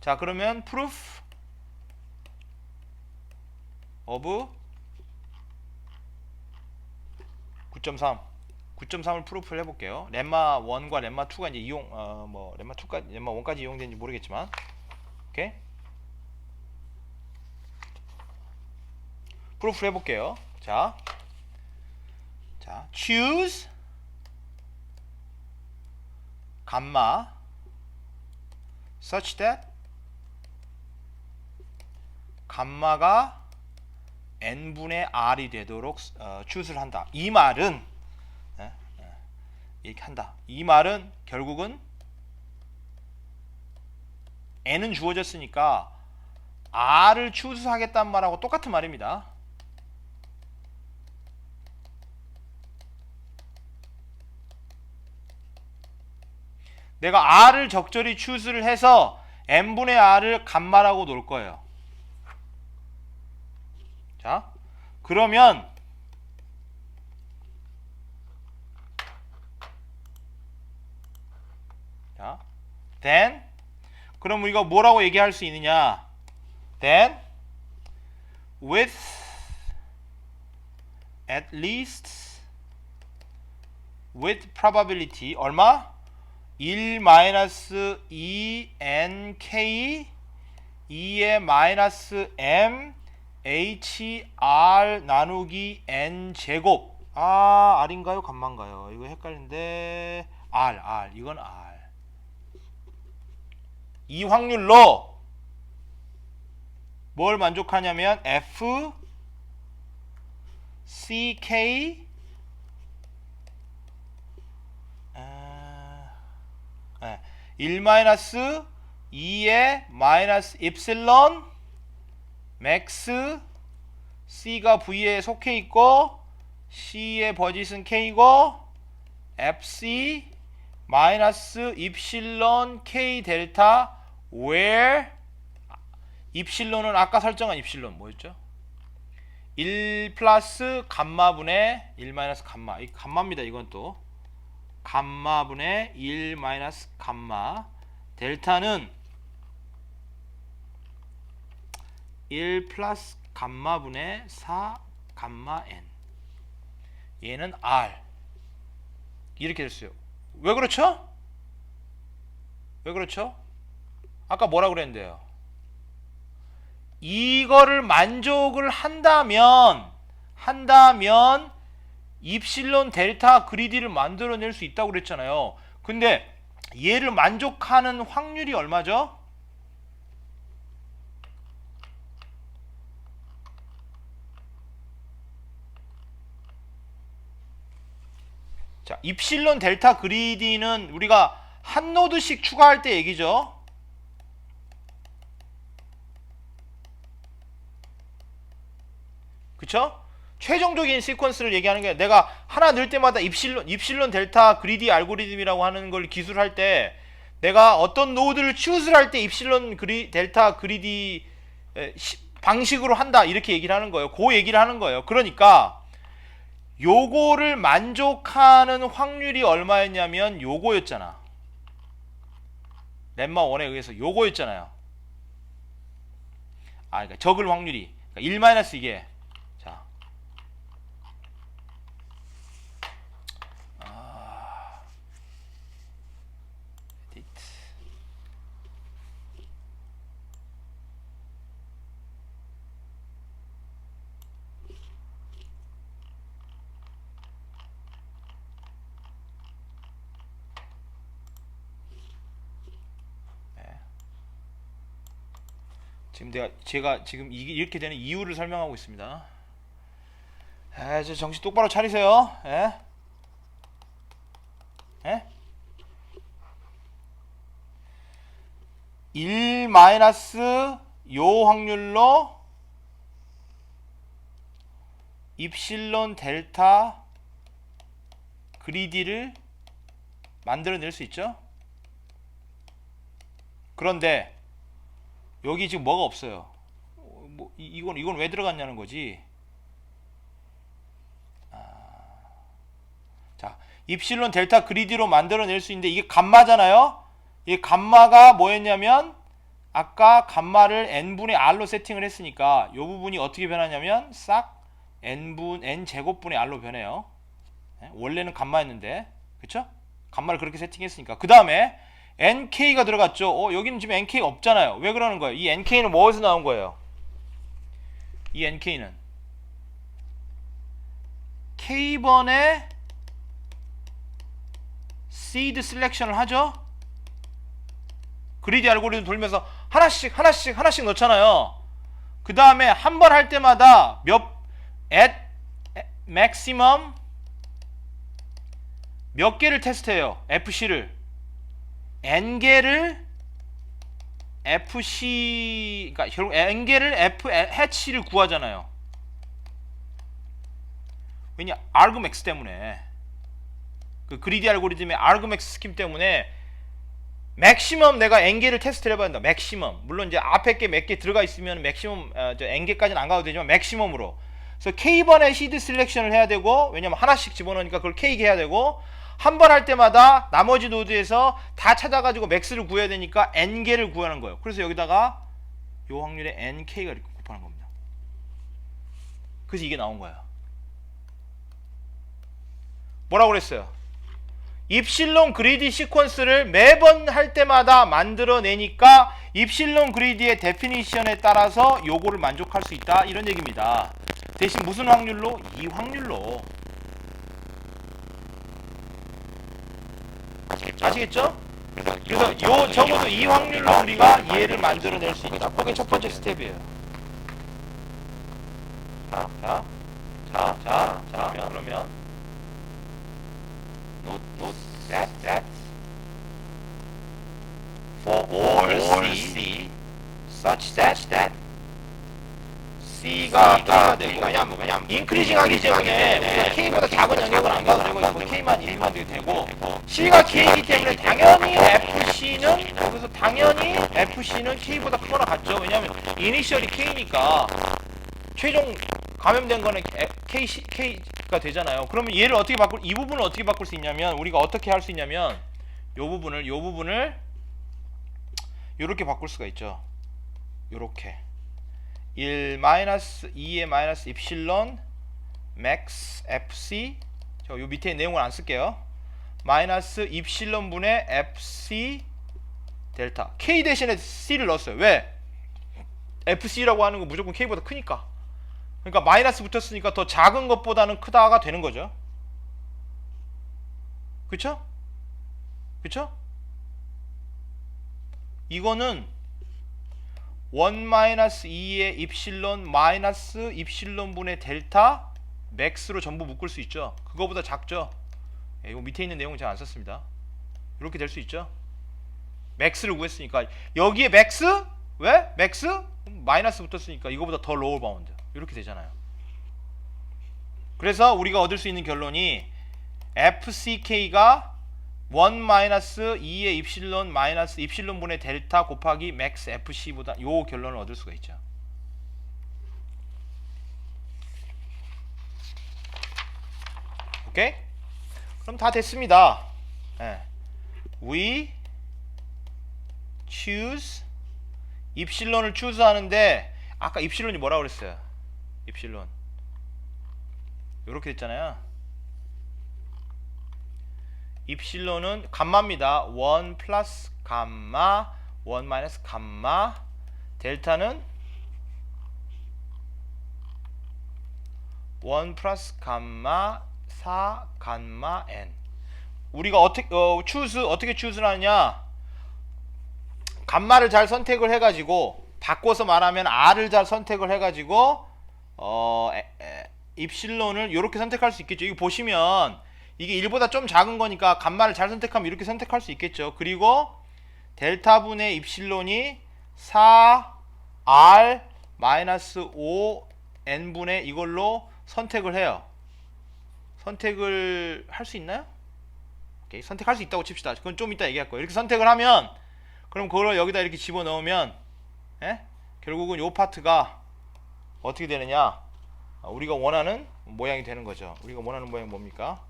자, 그러면 proof of 9.3 9.3을 프루프를 해볼게요. 렘마 1과 렘마 2가 이제 이용 렘마 2까지 렘마 1까지 이용되는지 모르겠지만 오케이 프루프를 해볼게요. 자 choose 감마 such that 감마가 n분의 r이 되도록 choose를 한다. 이 말은 이렇게 한다. 이 말은 결국은 n은 주어졌으니까 r을 choose 하겠다는 말하고 똑같은 말입니다. 내가 r을 적절히 choose를 해서 n분의 r을 감마라고 놓을 거예요. 자, 그러면 then 그럼 우리가 뭐라고 얘기할 수 있느냐? then with at least with probability 얼마? 1 마이너스 2nk 2의 마이너스 m hr 나누기 n 제곱. 아, r인가요? 감마인가요? 이거 헷갈리는데 r 이건 r. 이 확률로 뭘 만족하냐면 f ck 1 마이너스 2의 마이너스 입실론 맥스 c가 v에 속해 있고 c의 버짓은 k이고 fc 마이너스 입실론 k 델타 where 입실론은 아까 설정한 입실론 뭐였죠? 1 플러스 감마분의 1 마이너스 감마. 이 감마입니다. 이건 또 감마분의 1 마이너스 감마. 델타는 1 플러스 감마분의 4 감마 n. 얘는 r. 이렇게 됐어요. 왜 그렇죠? 왜 그렇죠? 아까 뭐라 그랬는데요? 이거를 만족을 한다면 입실론 델타 그리디를 만들어낼 수 있다고 그랬잖아요. 근데 얘를 만족하는 확률이 얼마죠? 자, 입실론 델타 그리디는 우리가 한 노드씩 추가할 때 얘기죠. 그쵸? 최종적인 시퀀스를 얘기하는 게 내가 하나 넣을 때마다 입실론 델타 그리디 알고리즘이라고 하는 걸 기술할 때 내가 어떤 노드를 추스를 할 때 입실론 델타 그리디 방식으로 한다 이렇게 얘기를 하는 거예요. 그 얘기를 하는 거예요. 그러니까 요거를 만족하는 확률이 얼마였냐면 요거였잖아. 렘마 1에 의해서 요거였잖아요. 그러니까 적을 확률이 그러니까 1 마이너스 이게 지금 제가 지금 이렇게 되는 이유를 설명하고 있습니다. 이제 정신 똑바로 차리세요. 예? 예? 1 마이너스 요 확률로 입실론 델타 그리디를 만들어낼 수 있죠. 그런데 여기 지금 뭐가 없어요. 이건 왜 들어갔냐는 거지. 자, 입실론 델타 그리디로 만들어낼 수 있는데 이게 감마잖아요. 이 감마가 뭐였냐면 아까 감마를 n분의 r로 세팅을 했으니까 이 부분이 어떻게 변하냐면 싹 n 제곱분의 r로 변해요. 원래는 감마였는데, 그쵸? 감마를 그렇게 세팅했으니까. 그 다음에 nk가 들어갔죠. 여기는 지금 nk가 없잖아요. 왜 그러는 거예요? 이 nk는 뭐에서 나온 거예요? 이 nk는 k번의 seed 셀렉션을 하죠. 그리디 알고리즘 돌면서 하나씩 넣잖아요. 그 다음에 한 번 할 때마다 at maximum 몇 개를 테스트해요. FC를 n개를 FC, 그러니까 결국 n개를 F 해치를 구하잖아요. 왜냐? argmax 때문에. 그 그리디 알고리즘의 argmax 스킴 때문에 맥시멈 내가 n개를 테스트를 해봐야 된다. 맥시멈. 물론 이제 앞에 게 몇 개 들어가 있으면 맥시멈 n개까지는 안 가도 되지만 맥시멈으로. 그래서 k번의 시드 셀렉션을 해야 되고, 왜냐면 하나씩 집어넣으니까 그걸 k게 해야 되고, 한 번 할 때마다 나머지 노드에서 다 찾아가지고 맥스를 구해야 되니까 n개를 구하는 거예요. 그래서 여기다가 요 확률에 nk가 이렇게 곱하는 겁니다. 그래서 이게 나온 거예요. 뭐라고 그랬어요? 입실론 그리디 시퀀스를 매번 할 때마다 만들어내니까 입실론 그리디의 데피니션에 따라서 요거를 만족할 수 있다 이런 얘기입니다. 대신 무슨 확률로? 이 확률로. 아시겠죠? 그래서 요 적어도 이 확률로 우리가 얘를 만들어낼 수 있다. 그게 첫 번째 스텝이에요. 그러면 note that for all C such that C가 K가 되고 왜냐면 인크리징 하기 때문에 K보다 작은 영역은 안 가도 되고 이거 K만 1만 돼도 되고 C가 K이기 때문에 당연히 FC는 그래서 당연히 FC는 K보다 크거나 같죠. 왜냐면 이니셜이 K니까 최종 감염된 거는 K가 되잖아요. 그러면 얘를 어떻게 이 부분을 어떻게 바꿀 수 있냐면 우리가 어떻게 할 수 있냐면 요 부분을 요렇게 바꿀 수가 있죠. 요렇게 1 마이너스 2의 마이너스 입실론 맥스 FC 저 요 밑에 내용을 안 쓸게요. 마이너스 입실론 분의 FC 델타 K 대신에 C를 넣었어요. 왜? FC라고 하는 거 무조건 K보다 크니까. 그러니까 마이너스 붙었으니까 더 작은 것보다는 크다가 되는 거죠. 그쵸? 그쵸? 이거는 1 마이너스 2의 입실론 마이너스 입실론 분의 델타 맥스로 전부 묶을 수 있죠. 그거보다 작죠. 이거 밑에 있는 내용은 제가 안 썼습니다. 이렇게 될 수 있죠. 맥스를 구했으니까 여기에 맥스? 왜? 맥스? 마이너스 붙었으니까 이거보다 더 로우 바운드 이렇게 되잖아요. 그래서 우리가 얻을 수 있는 결론이 FCK가 1 마이너스 2의 입실론 마이너스 입실론 분의 델타 곱하기 맥스 FC보다 요 결론을 얻을 수가 있죠. 오케이? 그럼 다 됐습니다. We choose 입실론을 choose 하는데 아까 입실론이 뭐라고 그랬어요? 입실론 요렇게 됐잖아요. 입실론은 감마입니다. 1 플러스 감마 1 마이너스 감마 델타는 1 플러스 감마 4 감마 n. 우리가 어떻게 어떻게 choose를 하느냐? 감마를 잘 선택을 해가지고 바꿔서 말하면 r을 잘 선택을 해가지고 입실론을 이렇게 선택할 수 있겠죠. 이거 보시면 이게 1보다 좀 작은 거니까 감마를 잘 선택하면 이렇게 선택할 수 있겠죠. 그리고 델타분의 입실론이 4r 마이너스 5n분의 이걸로 선택을 해요. 선택을 할 수 있나요? 오케이, 선택할 수 있다고 칩시다. 그건 좀 이따 얘기할 거예요. 이렇게 선택을 하면 그럼 그걸 여기다 이렇게 집어넣으면 결국은 요 파트가 어떻게 되느냐? 우리가 원하는 모양이 되는 거죠. 우리가 원하는 모양이 뭡니까?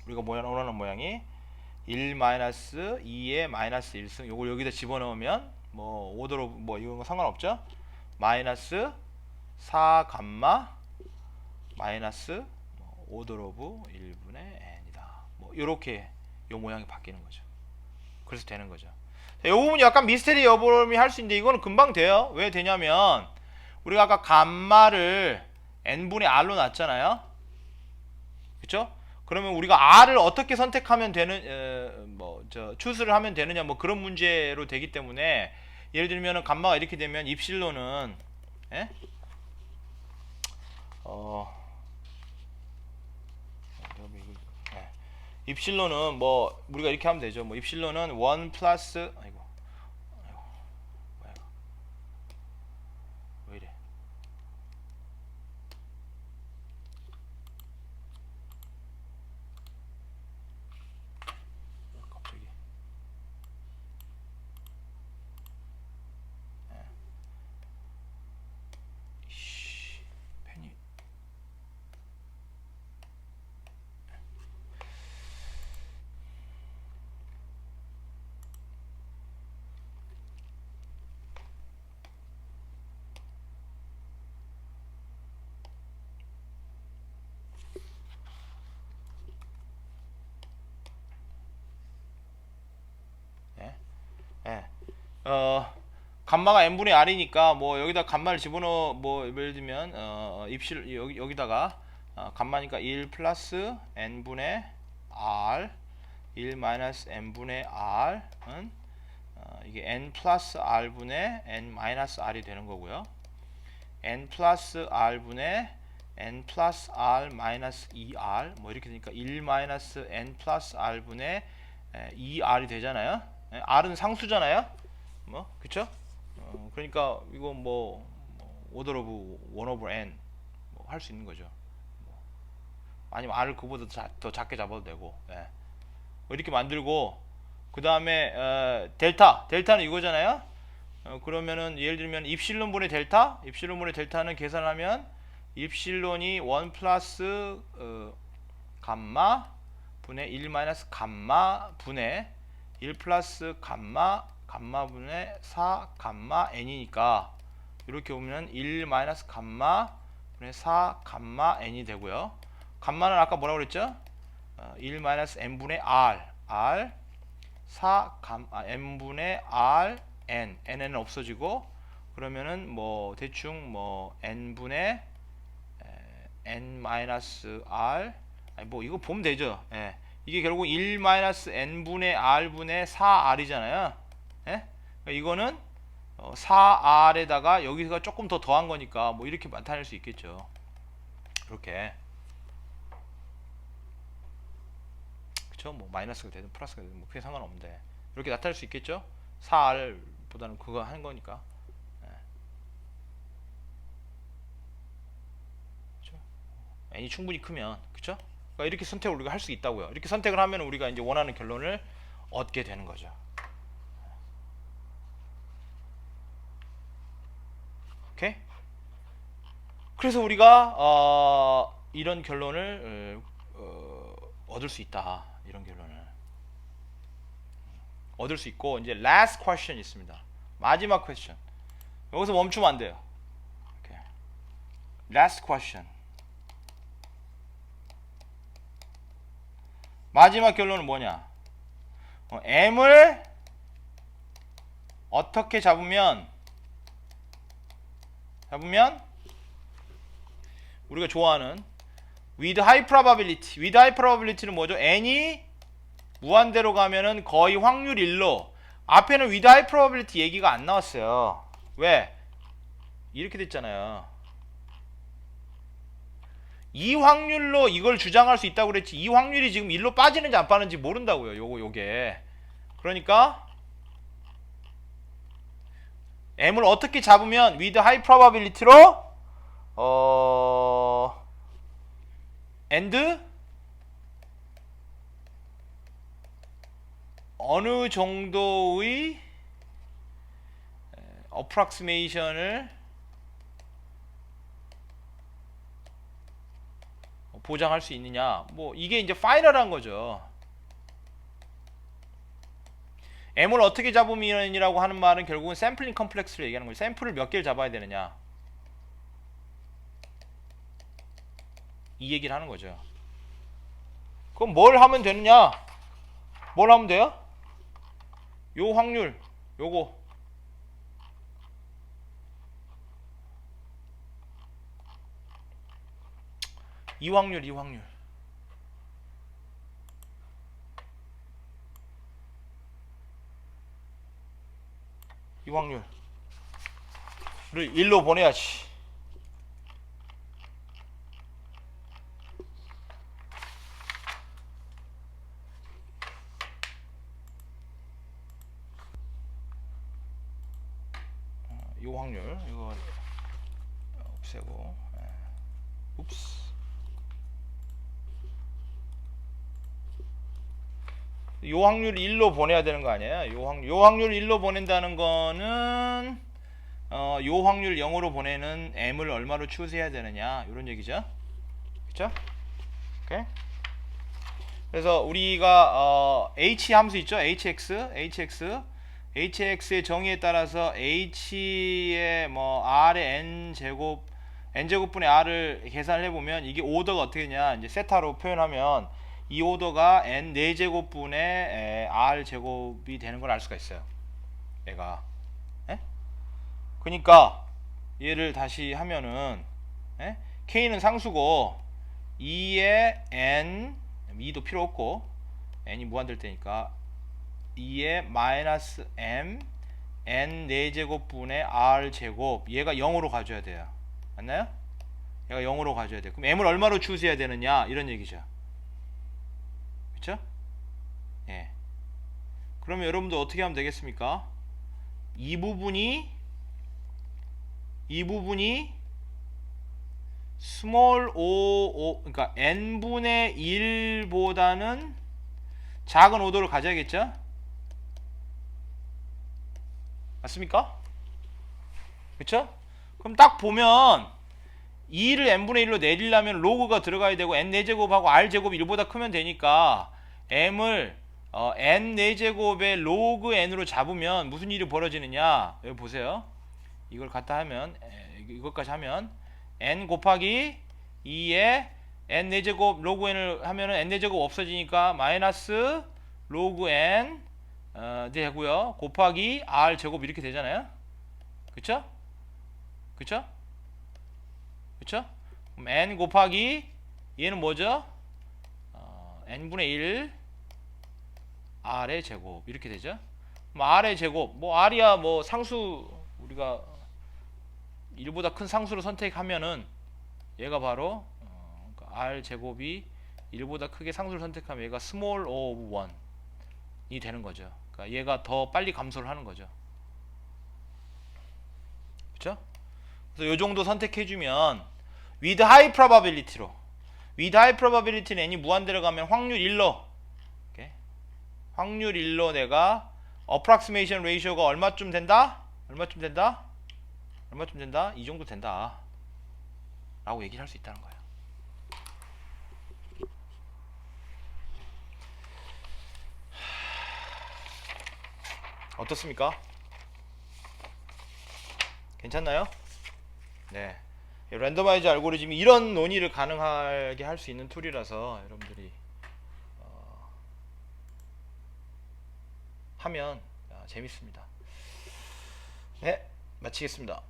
우리가 원하는 모양이 1 마이너스 2의 마이너스 1승 요걸 여기다 집어넣으면 뭐 오더로 뭐 이건 거 상관없죠? 마이너스 4 감마 마이너스 오더 오브 1분의 n이다. 뭐 요렇게 요 모양이 바뀌는 거죠. 그래서 되는 거죠. 이 부분이 약간 미스테리 여부름이 할 수 있는데 이거는 금방 돼요. 왜 되냐면 우리가 아까 감마를 n분의 r로 놨잖아요. 그쵸? 그러면 우리가 r을 어떻게 선택하면 되는 추스를 하면 되느냐 뭐 그런 문제로 되기 때문에 예를 들면은 감마가 이렇게 되면 입실론은 입실론은 뭐 우리가 이렇게 하면 되죠. 뭐 입실론은 1 플러스 뭐야 이거 왜 이래? 갑자기 펜이 감마가 n분의 r이니까 뭐 여기다 감마를 집어넣어 뭐 예를 들면 입실 여기다가 감마니까 1 플러스 n분의 r 1 마이너스 n분의 r은 이게 n 플러스 r분의 n 마이너스 r이 되는 거고요. n 플러스 r분의 n 플러스 r 마이너스 2r 뭐 이렇게 되니까 1 마이너스 n 플러스 r분의 2r이 되잖아요. r은 상수잖아요. 뭐 그쵸? 그러니까 이거 뭐 오더 오브 1 오버 n 뭐 할 수 있는 거죠. 아니면 r을 그보다 더 작게 잡아도 되고. 예. 뭐 이렇게 만들고 그 다음에 델타는 이거잖아요. 그러면은 예를 들면 입실론분의 델타는 계산하면 입실론이 1 플러스 감마 분의 1 마이너스 감마 분의 1 플러스 감마 분의 4 감마 n이니까 이렇게 보면 1 마이너스 감마 분의 4 감마 n이 되고요. 감마는 아까 뭐라고 그랬죠? 1 마이너스 n분의 r 4 n분의 r n은 없어지고 그러면은 뭐 대충 뭐 n분의 n 마이너스 r 뭐 이거 보면 되죠. 예. 이게 결국 1 마이너스 n분의 r분의 4r이잖아요. 예? 이거는 4r에다가 여기가 조금 더 더한 거니까 뭐 이렇게 나타낼 수 있겠죠. 이렇게. 그쵸? 뭐 마이너스가 되든 플러스가 되든 뭐 크게 상관없는데 이렇게 나타낼 수 있겠죠? 4r보다는 그거 하는 거니까. 예. 그쵸? n이 충분히 크면 그쵸? 그러니까 이렇게 선택을 우리가 할 수 있다고요. 이렇게 선택을 하면 우리가 이제 원하는 결론을 얻게 되는 거죠. 오케이? 그래서 우리가 이런 결론을 얻을 수 있다. 이런 결론을 얻을 수 있고 이제 last question 있습니다. 마지막 question. 여기서 멈추면 안 돼요. 오케이. last question. 마지막 결론은 뭐냐? m을 어떻게 잡으면 우리가 좋아하는 with high probability는 뭐죠? n이 무한대로 가면은 거의 확률 1로 앞에는 with high probability 얘기가 안 나왔어요. 왜? 이렇게 됐잖아요. 이 확률로 이걸 주장할 수 있다고 그랬지 이 확률이 지금 1로 빠지는지 안 빠지는지 모른다고요. 요게 그러니까 m을 어떻게 잡으면 with high probability로 and 어느 정도의 approximation을 보장할 수 있느냐 뭐 이게 이제 파이널한 거죠. m을 어떻게 잡으면이라고 하는 말은 결국은 샘플링 컴플렉스를 얘기하는 거죠. 샘플을 몇 개를 잡아야 되느냐 이 얘기를 하는 거죠. 그럼 뭘 하면 되느냐? 뭘 하면 돼요? 요 확률 요거 이 확률 이 확률을 일로 보내야지. 요 확률 이거 없애고 уп스 요 확률을 1로 보내야 되는 거 아니에요? 요 확률을 1로 보낸다는 거는 요 확률 0으로 보내는 m을 얼마로 추세해야 되느냐 이런 얘기죠. 그쵸? 오케이? 그래서 우리가 h 함수 있죠? hx의 정의에 따라서 h의 뭐 r의 n제곱분의 r을 계산을 해보면 이게 오더가 어떻게 되냐 이제 세타로 표현하면 이 오더가 n 4제곱분의 r제곱이 되는 걸 알 수가 있어요. 얘가 그러니까 얘를 다시 하면은 예? k는 상수고 2의 n 2도 필요 없고 n이 무한될 때니까 2의 마이너스 m n 4제곱분의 r제곱 얘가 0으로 가져야 돼요. 맞나요? 얘가 0으로 가져야 돼. 그럼 m을 얼마로 추수해야 되느냐 이런 얘기죠. 그쵸? 예. 그러면 여러분들 어떻게 하면 되겠습니까? 이 부분이 스몰 o 그러니까 n분의 1보다는 작은 오도를 가져야겠죠? 맞습니까? 그쵸? 그럼 딱 보면 2를 n분의 1로 내리려면 로그가 들어가야 되고 n 4제곱하고 r제곱이 1보다 크면 되니까 m을 n 4제곱의 로그 n으로 잡으면 무슨 일이 벌어지느냐 여기 보세요. 이걸 갖다 하면 이것까지 하면 n 곱하기 2에 n 4제곱 로그 n을 하면은 n 4제곱 없어지니까 마이너스 로그 n 되고요. 곱하기 r 제곱 이렇게 되잖아요. 그쵸? 그쵸? 그쵸? 그럼 n 곱하기 얘는 뭐죠? n분의 1 r의 제곱 이렇게 되죠. 그럼 r의 제곱 뭐 r이야 뭐 상수 우리가 1보다 큰 상수로 선택하면은 얘가 바로 그러니까 r 제곱이 1보다 크게 상수를 선택하면 얘가 스몰 o 오브 1이 되는 거죠. 그러니까 얘가 더 빨리 감소를 하는 거죠. 그렇죠? 그래서 요 정도 선택해 주면 with high probability로 with high probability는 n이 무한대로 가면 확률 1로 이렇게 확률 1로 내가 approximation ratio가 얼마쯤 된다? 얼마쯤 된다? 얼마쯤 된다? 이 정도 된다 라고 얘기를 할 수 있다는 거예요. 어떻습니까? 괜찮나요? 네. 랜더마이즈 알고리즘이 이런 논의를 가능하게 할 수 있는 툴이라서 여러분들이 하면 재밌습니다. 네, 마치겠습니다.